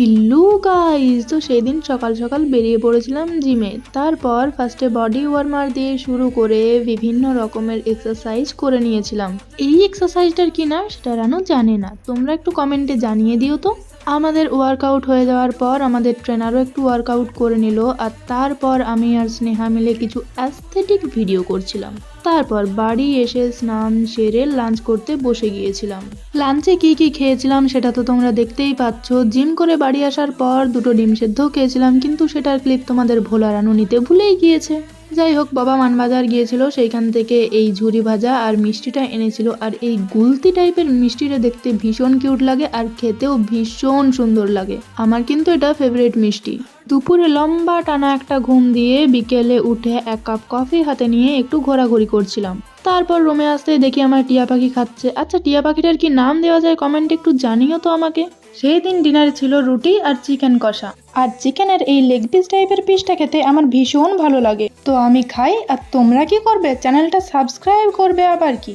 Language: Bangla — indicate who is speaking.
Speaker 1: হ্যালো গাইস, তো সেই দিন সকাল সকাল বেরিয়ে পড়েছিলাম জিমে। তারপর ফার্স্টে বডি ওয়ার্মার দিয়ে শুরু করে বিভিন্ন রকমের এক্সারসাইজ করে নিয়েছিলাম। এই এক্সারসাইজটার কি নাম সেটা রানু জানে না, তোমরা একটু কমেন্টে জানিয়ে দিও তো। আমাদের ওয়ার্কআউট হয়ে যাওয়ার পর আমাদের ট্রেনারও একটু ওয়ার্কআউট করে নিল, আর তারপর আমি আর স্নেহা মিলে কিছু অ্যাস্থেটিক ভিডিও করছিলাম। তারপর বাড়ি এসে স্নান সেরে লাঞ্চ করতে বসে গিয়েছিলাম। লাঞ্চে কি কি খেয়েছিলাম সেটা তো তোমরা দেখতেই পাচ্ছ। জিম করে বাড়ি আসার পর দুটো ডিম সেদ্ধও খেয়েছিলাম, কিন্তু সেটার ক্লিপ তোমাদের ভোলা রানু নিতে ভুলেই গিয়েছে। যাই হোক, বাবা মানবাজার গিয়েছিল, সেইখান থেকে এই ঝুরি ভাজা আর মিষ্টিটা এনেছিল। আর এই গুলতি টাইপের মিষ্টিটা দেখতে ভীষণ কিউট লাগে আর খেতেও ভীষণ সুন্দর লাগে। আমার কিন্তু এটা ফেভারিট মিষ্টি। দুপুরে লম্বা টানা একটা ঘুম দিয়ে বিকেলে উঠে এক কাপ কফি হাতে নিয়ে একটু ঘোরাঘুরি করছিলাম। তারপর রুমে আসতেই দেখি আমার টিয়া পাখি খাচ্ছে। আচ্ছা, টিয়া পাখিটার কি নাম দেওয়া যায় কমেন্টে একটু জানিও তো আমাকে। সেই দিন ডিনারে ছিল রুটি আর চিকেন কষা। আর চিকেনের এই লেগ পিস টাইপের পিসটা খেতে আমার ভীষণ ভালো লাগে, তো আমি খাই। আর তোমরা কি করবে? চ্যানেলটা সাবস্ক্রাইব করবে আবার কি।